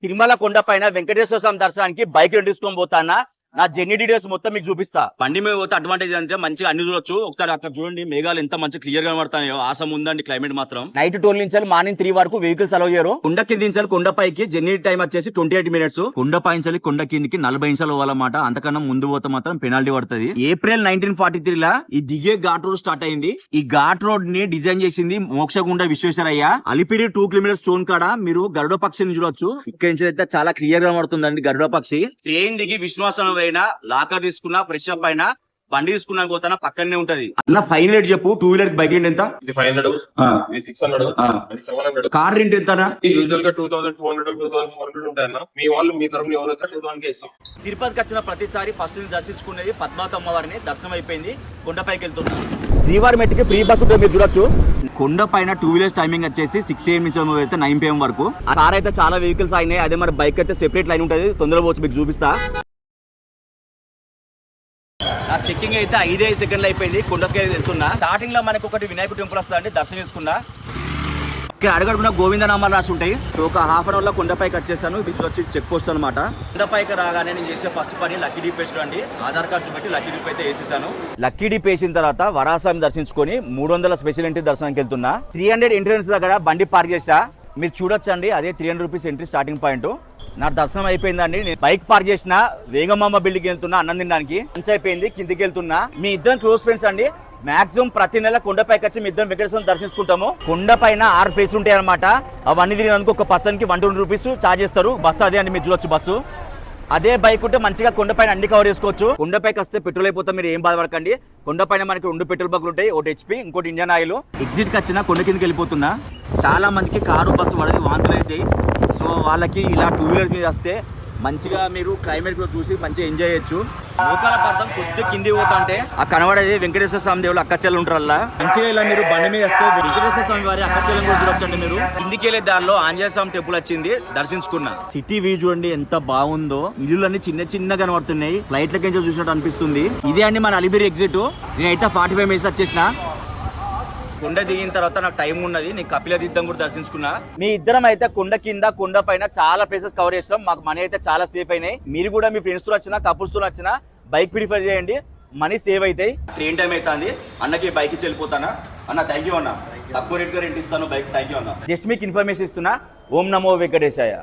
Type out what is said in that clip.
తిరుమల కొండ పైన వెంకటేశ్వర స్వామి దర్శనానికి బైక్ రెంట్ తీసుకొని పోతానా నా జర్నీ డీటెయిల్స్ మొత్తం మీకు చూపిస్తా. బండి మీద పోతే అడ్వాంటేజ్ అంటే మంచిగా అన్ని చూడొచ్చు. ఒకసారి అక్కడ చూడండి, మేఘాలు ఎంత మంచి క్లియర్ గా కనబడతాయో. ఆసం ఉందండి క్లైమేట్ మాత్రం. నైట్ 12 నుంచి మార్నింగ్ 3 వరకు వెహికల్స్ అలౌ చేయరు. కొండ కింది నుంచి కొండ పైకి జర్నీ టైం వచ్చేసి 28 మినిట్స్. కొండ పైంచాలి కొండ కిందికి 40 నిమిషాలు పోవాలన్నమాట. అంతకన్నా ముందు పోతే మాత్రం పెనాల్టీ పడుతుంది. ఏప్రిల్ 1943 లా ఈ దిగే ఘాట్ రోడ్ స్టార్ట్ అయింది. ఈ ఘాట్ రోడ్ ని డిజైన్ చేసింది మోక్షగుండ విశ్వేశ్వరయ్య. అలిపిరి 2 కిలోమీటర్స్ స్టోన్ కాడ మీరు గరుడ పక్షిని చూడొచ్చు. ఇక్కడ నుంచి అయితే చాలా క్లియర్ గా పడుతుందండి గరుడ పక్షి. ట్రైన్ దిగి విశ్వాసం అయినా లాకర్ తీసుకున్నా ఫ్రెష్ అప్ అయినా బండి తీసుకున్నా పోతానా పక్కనే ఉంటది. అన్న ఫైనల్ రేట్ చెప్పు. 2 వీలర్ బైక్ రెంట్ ఎంత? 500, 600, 700. కార్ రెంట్ ఎంత? యూజువల్ గా 2200, 2400 ఉంటాయన్న. మీ వాళ్ళు మీ తరఫున ఎవరు వచ్చా 2000 కే ఇస్తాం. తిరుపతికి వచ్చిన ప్రతిసారి ఫస్ట్ దర్శించుకునేది పద్మావతమ్మ వారిని. దర్శనం అయిపోయింది, కొండపైకి వెళ్తున్నాం. శ్రీవారి మెట్టికి ఫ్రీ బస్ ఉంటుంది, మీరు చూడొచ్చు. కొండ పైన 2 వీలర్స్ టైమింగ్ వచ్చేసి 6 AM నుంచి అయితే 9 PM వరకు. కార్ అయితే చాలా వెహికల్స్ అయినాయి. అదే మరి బైక్ అయితే సెపరేట్ లైన్ ఉంటుంది. తొందరగా పోవచ్చు, మీకు చూపిస్తా. నా చెక్కింగ్ అయితే 5 సెకండ్లు అయిపోయింది. కొండకి వెళ్తున్నా. స్టార్టింగ్ లో మనకు ఒకటి వినాయక టెంపుల్ వస్తుందండి, దర్శనం చేసుకున్నా. ఇక్కడ అడగడుగున గోవింద నామాలు రాసి ఉంటాయి. సో ఒక హాఫ్ అన్ అవర్ లో కొండపైకి వచ్చేస్తాను. ఇది వచ్చి చెక్ పోస్ట్ అనమాట. కొండపైకి రాగానే నేను చేసే ఫస్ట్ పని లక్కీ డీప్ వేసడం అండి. ఆధార్ కార్డు చూపెట్టి లక్కీ డీప్ అయితే వేసేసాను. లక్కీ డీప్ వేసిన తర్వాత వరాసామి దర్శించుకొని 300 స్పెషల్ ఎంట్రీ దర్శనానికి వెళ్తున్నా. 300 ఎంట్రన్స్ దగ్గర బండి పార్క్ చేసా. మీరు చూడొచ్చండి, అదే 300 రూపీస్ ఎంట్రీ స్టార్టింగ్ పాయింట్. నా దర్శనం అయిపోయిందండి. నేను బైక్ పార్క్ చేసిన వేగమామ బిల్డింగ్ వెళ్తున్నా అన్నం తినడానికి. లంచ్ అయిపోయింది, కిందికి వెళ్తున్నా. మీ ఇద్దరం క్లోజ్ ఫ్రెండ్స్ అండి. మాక్సిమం ప్రతి నెల కొండపైకి వచ్చి మీ ఇద్దరం వెంకటేశ్వరం దర్శించుకుంటాము. కొండ పైన 6 ప్లేస్ ఉంటాయి అనమాట. అవన్నీ తిరిగినందుకు ఒక పర్సన్ కి 120 రూపీస్ చార్జ్ చేస్తారు. బస్సు అదే అండి, మీరు చూడొచ్చు బస్సు. అదే బైక్ ఉంటే మంచిగా కొండపైన అన్ని కవర్ చేసుకోవచ్చు. కొండపైకి వస్తే పెట్రోల్ అయిపోతే మీరు ఏం బాధపడకండి. కొండపైన మనకి 2 పెట్రోల్ బంకులు ఉంటాయి, ఒకటి HP, ఇంకోటి ఇండియన్ ఆయిల్. ఎగ్జిట్ కి వచ్చిన కొండ కిందకి వెళ్ళిపోతున్నా. చాలా మందికి కారు బస్సు పడది, వాంతులు అవుతాయి. సో వాళ్ళకి ఇలా 2 వీలర్ మీద వస్తే మంచిగా మీరు క్లైమేట్ కూడా చూసి మంచిగా ఎంజాయ్ చేయొచ్చు. మోకాల ప్రాంతం కొద్ది కింది పోతా అంటే ఆ కనబడేది వెంకటేశ్వర స్వామి దేవుడు అక్కచెల్లు ఉంటారు. అలా మంచిగా ఇలా మీరు బండి మీద వస్తే వెంకటేశ్వర స్వామి వారి అక్కచెల్లని కూడా చూడొచ్చండి. మీరు కిందికి వెళ్ళే దారిలో ఆంజనేయ స్వామి టెంపుల్ వచ్చింది, దర్శించుకున్నా. సిటీ వ్యూ చూడండి ఎంత బాగుందో. ఇల్లులన్నీ చిన్న చిన్నగా కనబడుతున్నాయి. ఫ్లైట్ లకి చూసినట్టు అనిపిస్తుంది. ఇదే అండి మన అలిపిరి ఎగ్జిట్. నేనైతే 45 మినిట్స్ వచ్చేసిన. కొండ దిగిన తర్వాత నాకు టైం ఉన్నది. నేను కపిల తీర్థం కూడా దర్శించుకున్నా. మీ ఇద్దరం అయితే కొండ కింద కొండ పైన చాలా ప్లేసెస్ కవర్ చేస్తాం. మాకు మనీ అయితే చాలా సేఫ్ అయినాయి. మీరు కూడా మీ ఫ్రెండ్స్ తో వచ్చినా కపుల్స్ తో వచ్చినా బైక్ ప్రిఫర్ చేయండి, మనీ సేవ్ అవుతాయి. ట్రైన్ టైం అవుతుంది. అన్నకి బైక్ ఇచ్చి వెళ్ళిపోతానా. అన్న థ్యాంక్ యూ అన్న, తక్కువ రేట్ గా రెంట్ ఇస్తాను బైక్. థ్యాంక్ యూ అన్న. జస్ట్ మీకు ఇన్ఫర్మేషన్ ఇస్తున్నా. ఓం నమో వెంకటేశాయ.